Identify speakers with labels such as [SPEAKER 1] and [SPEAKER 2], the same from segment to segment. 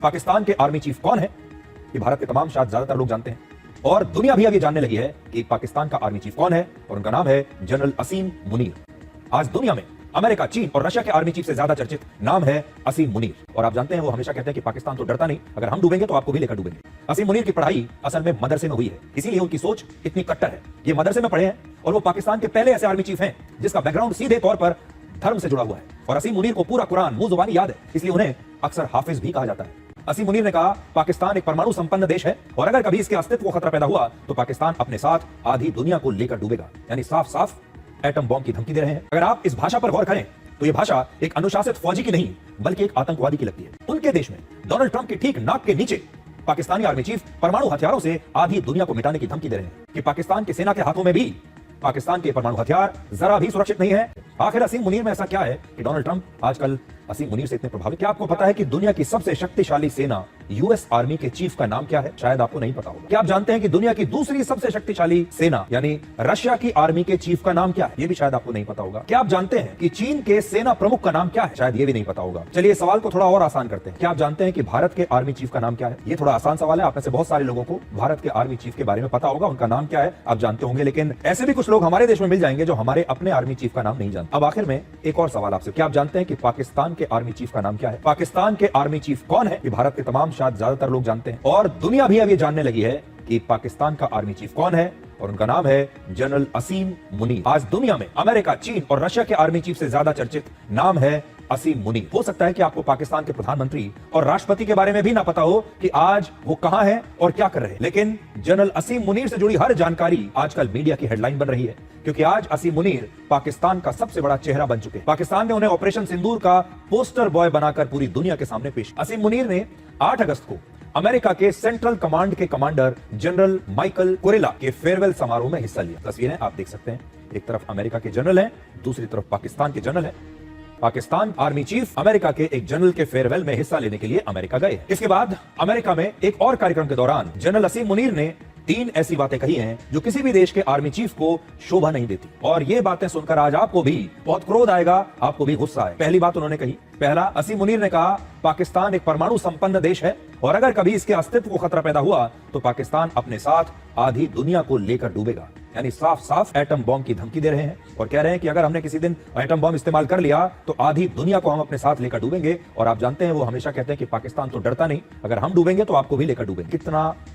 [SPEAKER 1] पाकिस्तान के army chief कौन है ये भारत के तमाम शायद ज्यादातर लोग जानते हैं, और दुनिया भी अब ये जानने लगी है कि पाकिस्तान का आर्मी चीफ कौन है, और उनका नाम है जनरल असीम मुनीर। आज दुनिया में अमेरिका, चीन और रशिया के आर्मी चीफ से ज्यादा चर्चित नाम है असीम मुनीर। और आप जानते हैं वो हमेशा कहते हैं कि पाकिस्तान तो डरता नहीं, अगर हम डूबेंगे तो आपको भी लेकर डूबेंगे। असीम मुनीर की पढ़ाई असल में मदरसे में हुई है, इसीलिए उनकी सोच इतनी कट्टर है। ये मदरसे में पढ़े हैं और वो पाकिस्तान के पहले ऐसे आर्मी चीफ हैं जिसका बैकग्राउंड सीधे तौर पर धर्म से जुड़ा हुआ है। और असीम मुनीर को पूरा कुरान मुंह जुबानी याद है, इसलिए उन्हें अक्सर हाफिज भी कहा जाता है। असीम मुनीर ने कहा, पाकिस्तान एक परमाणु संपन्न देश है और अगर कभी इसके अस्तित्व को खतरा पैदा हुआ तो पाकिस्तान अपने साथ आधी दुनिया को लेकर डूबेगा। यानी साफ साफ एटम बॉम्ब की धमकी दे रहे हैं। अगर आप इस भाषा पर गौर करें तो यह भाषा एक अनुशासित फौजी की नहीं बल्कि एक आतंकवादी की लगती है। उनके देश में डोनाल्ड ट्रंप की ठीक नाक के नीचे पाकिस्तानी आर्मी चीफ परमाणु हथियारों से आधी दुनिया को मिटाने की धमकी दे रहे हैं कि पाकिस्तान की सेना के हाथों में भी पाकिस्तान के परमाणु हथियार जरा भी सुरक्षित नहीं है। आखिर असीम मुनीर में ऐसा क्या है कि डोनाल्ड ट्रंप आजकल असीम मुनीर से इतने प्रभावित? क्या आपको पता है कि दुनिया की सबसे शक्तिशाली सेना यूएस आर्मी के चीफ का नाम क्या है? शायद आपको नहीं पता होगा। क्या आप जानते हैं कि दुनिया की दूसरी सबसे शक्तिशाली सेना यानी रशिया की आर्मी के चीफ का नाम क्या है? ये भी शायद आपको नहीं पता होगा। क्या आप जानते हैं कि चीन के सेना प्रमुख का नाम क्या है? शायद ये भी नहीं पता होगा। चलिए सवाल को थोड़ा और आसान करते हैं। क्या आप जानते हैं कि भारत के आर्मी चीफ का नाम क्या है? ये थोड़ा आसान सवाल है। आप में से बहुत सारे लोगों को भारत के आर्मी चीफ के बारे में पता होगा, उनका नाम क्या है आप जानते होंगे, लेकिन ऐसे भी कुछ लोग हमारे देश में मिल जाएंगे जो हमारे अपने आर्मी चीफ का नाम नहीं जानते। अब आखिर में एक और सवाल आपसे, क्या आप जानते हैं कि पाकिस्तान के आर्मी चीफ का नाम क्या है? पाकिस्तान के आर्मी चीफ कौन है ये भारत के तमाम शायद ज्यादातर लोग जानते हैं, और दुनिया भी अब ये जानने लगी है कि पाकिस्तान का आर्मी चीफ कौन है, और उनका नाम है जनरल असीम मुनीर। आज दुनिया में अमेरिका, चीन और रशिया के आर्मी चीफ से ज्यादा चर्चित नाम है असीम मुनीर। हो सकता है कि आपको पाकिस्तान के प्रधानमंत्री और राष्ट्रपति के बारे में भी ना पता हो कि आज वो कहां है और क्या कर रहे हैं, लेकिन जनरल असीम मुनीर से जुड़ी हर जानकारी आजकल मीडिया की हेडलाइन बन रही है, क्योंकि आज असीम मुनीर पाकिस्तान का सबसे बड़ा चेहरा बन चुके हैं। पाकिस्तान ने उन्हें ऑपरेशन सिंदूर का पोस्टर बॉय बनाकर पूरी दुनिया के सामने पेश। असीम मुनीर ने 8 अगस्त को अमेरिका के सेंट्रल कमांड के कमांडर जनरल माइकल कुरेला के फेयरवेल समारोह में हिस्सा लिया। तस्वीरें आप देख सकते हैं, एक तरफ अमेरिका के जनरल हैं, दूसरी तरफ पाकिस्तान के जनरल हैं। पाकिस्तान आर्मी चीफ अमेरिका के एक जनरल के फेयरवेल में हिस्सा लेने के लिए अमेरिका गए। इसके बाद अमेरिका में एक और कार्यक्रम के दौरान जनरल असीम मुनीर ने 3 ऐसी बातें कही हैं जो किसी भी देश के आर्मी चीफ को शोभा नहीं देती, और ये बातें सुनकर आज आपको भी बहुत क्रोध आएगा, आपको भी गुस्सा आएगा। पहली बात उन्होंने कही, पहला, असीम मुनीर ने कहा पाकिस्तान एक परमाणु संपन्न देश है और अगर कभी इसके अस्तित्व को खतरा पैदा हुआ तो पाकिस्तान अपने साथ आधी दुनिया को लेकर डूबेगा। यानी साफ साफ एटम बॉम्ब की धमकी दे रहे हैं और कह रहे हैं कि अगर हमने किसी दिन एटम बॉम्ब इस्तेमाल कर लिया तो आधी दुनिया को हम अपने साथ लेकर डूबेंगे। और आप जानते हैं वो हमेशा कहते हैं कि पाकिस्तान तो डरता नहीं, अगर हम डूबेंगे तो आपको भी लेकर डूबेंगे।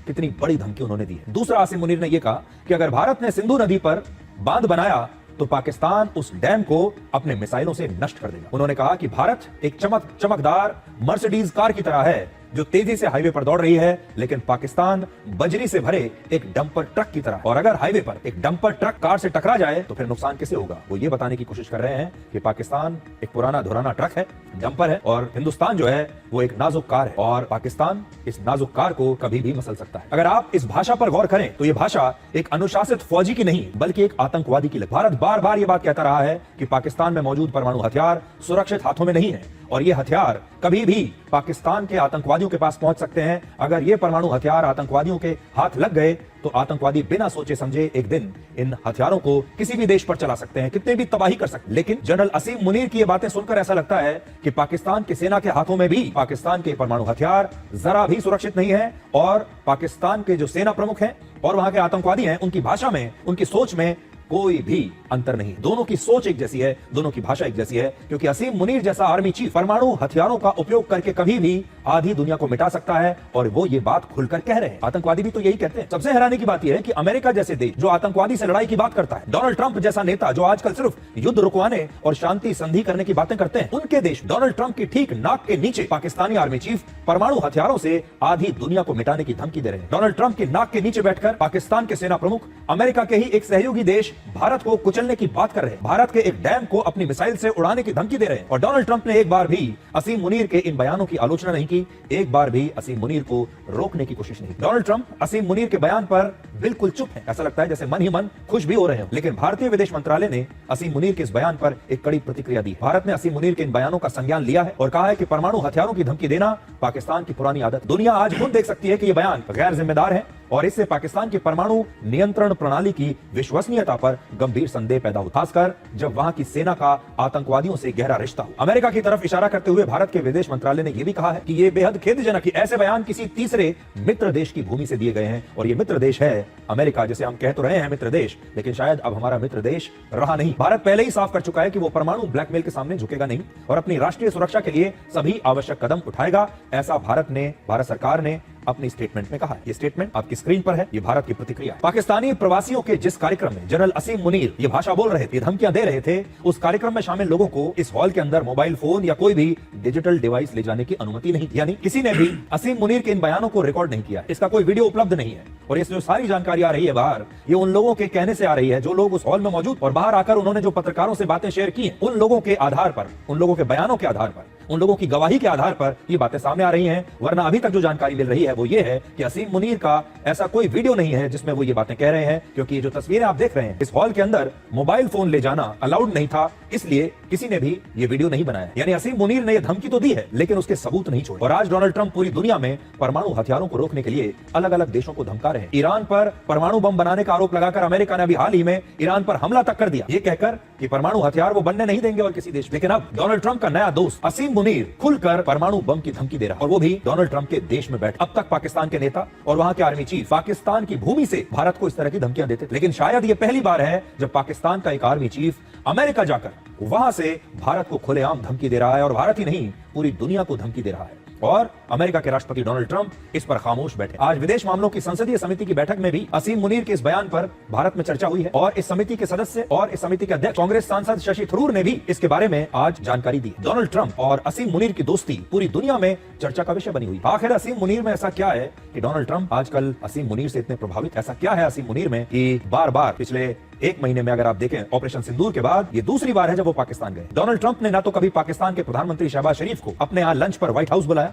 [SPEAKER 1] कितनी बड़ी धमकी उन्होंने दी है। दूसरा, असीम मुनीर ने यह कहा कि अगर भारत ने सिंधु नदी पर बांध बनाया तो पाकिस्तान उस डैम को अपने मिसाइलों से नष्ट कर देगा। उन्होंने कहा कि भारत एक चमकदार मर्सिडीज कार की तरह है जो तेजी से हाईवे पर दौड़ रही है, लेकिन पाकिस्तान बजरी से भरे एक डंपर ट्रक की तरह, और अगर हाईवे पर एक डंपर ट्रक कार से टकरा जाए तो फिर नुकसान किसे होगा। वो ये बताने की कोशिश कर रहे हैं कि पाकिस्तान एक पुराना धुराना ट्रक है, डंपर है, और हिंदुस्तान जो है वो एक नाजुक कार है और पाकिस्तान इस नाजुक कार को कभी भी मसल सकता है। अगर आप इस भाषा पर गौर करें तो ये भाषा एक अनुशासित फौजी की नहीं बल्कि एक आतंकवादी की लगती है। भारत बार बार ये बात कहता रहा है कि पाकिस्तान में मौजूद परमाणु हथियार सुरक्षित हाथों में नहीं है और ये हथियार कभी भी पाकिस्तान के आतंकवादियों के पास पहुंच सकते हैं। अगर ये परमाणु हथियार आतंकवादियों के हाथ लग गए तो आतंकवादी बिना सोचे समझे एक दिन इन हथियारों को किसी भी देश पर चला सकते हैं, कितने भी तबाही कर सकते हैं। लेकिन जनरल असीम मुनीर की ये बातें सुनकर ऐसा लगता है कि पाकिस्तान की सेना के हाथों में भी पाकिस्तान के परमाणु हथियार जरा भी सुरक्षित नहीं है और पाकिस्तान के जो सेना प्रमुख हैं और वहां के आतंकवादी हैं उनकी भाषा में, उनकी सोच में कोई भी अंतर नहीं। दोनों की सोच एक जैसी है, दोनों की भाषा एक जैसी है, क्योंकि असीम मुनीर जैसा आर्मी चीफ परमाणु हथियारों का उपयोग करके कभी भी आधी दुनिया को मिटा सकता है और वो ये बात खुलकर कह रहे हैं। आतंकवादी भी तो यही कहते हैं। सबसे हैरानी की बात यह है कि अमेरिका जैसे देश जो आतंकवादी से लड़ाई की बात करता है, डोनाल्ड ट्रंप जैसा नेता जो आजकल सिर्फ युद्ध रुकवाने और शांति संधि करने की बातें करते हैं, उनके देश डोनाल्ड ट्रंप की ठीक नाक के नीचे पाकिस्तानी आर्मी चीफ परमाणु हथियारों से आधी दुनिया को मिटाने की धमकी दे रहे हैं। डोनाल्ड ट्रंप की नाक के नीचे बैठकर पाकिस्तान के सेना प्रमुख अमेरिका के ही एक सहयोगी देश भारत को कुचलने की बात कर रहे हैं, भारत के एक डैम को अपनी मिसाइल से उड़ाने की धमकी दे रहे हैं। और डोनाल्ड ट्रंप ने एक बार भी असीम मुनीर के इन बयानों की आलोचना नहीं की, एक बार भी असीम मुनीर को रोकने की कोशिश नहीं की। डोनाल्ड ट्रंप असीम मुनीर के बयान पर बिल्कुल चुप है, ऐसा लगता है जैसे मन ही मन खुश भी हो रहे हैं। लेकिन भारतीय विदेश मंत्रालय ने असीम मुनीर के इस बयान पर एक कड़ी प्रतिक्रिया दी। भारत ने असीम मुनीर के इन बयानों का संज्ञान लिया है और कहा है कि परमाणु हथियारों की धमकी देना पाकिस्तान की पुरानी आदत। दुनिया आज खुद देख सकती है कि ये बयान गैर जिम्मेदार है और इससे पाकिस्तान की परमाणु नियंत्रण प्रणाली की विश्वसनीयता पर गंभीर संदेह पैदा हुआ, खासकर जब वहां की सेना का आतंकवादियों से गहरा रिश्ता हो। अमेरिका की तरफ इशारा करते हुए भारत के विदेश मंत्रालय ने यह भी कहा है कि यह बेहद खेदजनक कि ऐसे बयान किसी तीसरे मित्र देश की भूमि से दिए गए हैं, और यह मित्र देश है अमेरिका, जिसे हम कह तो रहे हैं मित्र देश, लेकिन शायद अब हमारा मित्र देश रहा नहीं। भारत पहले ही साफ कर चुका है कि वो परमाणु ब्लैकमेल के सामने झुकेगा नहीं और अपनी राष्ट्रीय सुरक्षा के लिए सभी आवश्यक कदम उठाएगा, ऐसा भारत सरकार ने अपनी स्टेटमेंट में कहा है। ये स्टेटमेंट आपकी स्क्रीन पर है, ये भारत की प्रतिक्रिया है। पाकिस्तानी प्रवासियों के जिस कार्यक्रम में जनरल असीम मुनीर ये भाषा बोल रहे थे, धमकियां दे रहे थे, उस कार्यक्रम में शामिल लोगों को इस हॉल के अंदर मोबाइल फोन या कोई भी डिजिटल डिवाइस ले जाने की अनुमति नहीं थी, यानी किसी ने भी असीम मुनीर के इन बयानों को रिकॉर्ड नहीं किया। इसका कोई वीडियो उपलब्ध नहीं है, और इसमें जो सारी जानकारी आ रही है बाहर, ये उन लोगों के कहने से आ रही है जो लोग उस हॉल में मौजूद, और बाहर आकर उन्होंने जो पत्रकारों से बातें शेयर की हैं, उन लोगों के आधार पर, उन लोगों के बयानों के आधार पर, उन लोगों की गवाही के आधार पर ये बातें सामने आ रही हैं। वरना अभी तक जो जानकारी मिल रही है वो ये है कि असीम मुनीर का ऐसा कोई वीडियो नहीं है जिसमें वो ये बातें कह रहे हैं, क्योंकि ये जो तस्वीरें आप देख रहे हैं, इस हॉल के अंदर मोबाइल फोन ले जाना अलाउड नहीं था, इसलिए किसी ने भी ये वीडियो नहीं बनाया। यानी असीम मुनीर ने ये धमकी तो दी है, लेकिन उसके सबूत नहीं छोड़े। और आज डोनाल्ड ट्रंप पूरी दुनिया में परमाणु हथियारों को रोकने के लिए अलग अलग देशों को धमका रहे हैं। ईरान पर परमाणु बम बनाने का आरोप लगाकर अमेरिका ने अभी हाल ही में ईरान पर हमला तक कर दिया, ये कहकर कि परमाणु हथियार वो बनने नहीं देंगे और किसी देश। लेकिन अब डोनाल्ड ट्रंप का नया दोस्त असीम मुनीर खुलकर परमाणु बम की धमकी दे रहा है, और वो भी डोनाल्ड ट्रंप के देश में बैठ। अब तक पाकिस्तान के नेता और वहां के आर्मी चीफ पाकिस्तान की भूमि से भारत को इस तरह की धमकियां देते थे, लेकिन शायद ये पहली बार है जब पाकिस्तान का एक आर्मी चीफ अमेरिका जाकर वहां से भारत को खुलेआम धमकी दे रहा है, और भारत ही नहीं पूरी दुनिया को धमकी दे रहा है। और अमेरिका के राष्ट्रपति डोनाल्ड ट्रंप इस पर खामोश बैठे। आज विदेश मामलों की संसदीय समिति की बैठक में भी असीम मुनीर के इस बयान पर भारत में चर्चा हुई है, और इस समिति के सदस्य और इस समिति के अध्यक्ष कांग्रेस सांसद शशि थरूर ने भी इसके बारे में आज जानकारी दी। डोनाल्ड ट्रंप और असीम मुनीर की दोस्ती पूरी दुनिया में चर्चा का विषय बनी हुई। आखिर असीम मुनीर में ऐसा क्या है कि डोनाल्ड ट्रंप आजकल असीम मुनीर से इतने प्रभावित? ऐसा क्या है असीम मुनीर में कि बार बार पिछले एक महीने में अगर आप देखें ऑपरेशन सिंदूर के बाद ये दूसरी बार है जब वो पाकिस्तान गए। डोनाल्ड ट्रंप ने ना तो कभी पाकिस्तान के प्रधानमंत्री शहबाज शरीफ को अपने यहां लंच पर व्हाइट हाउस बुलाया,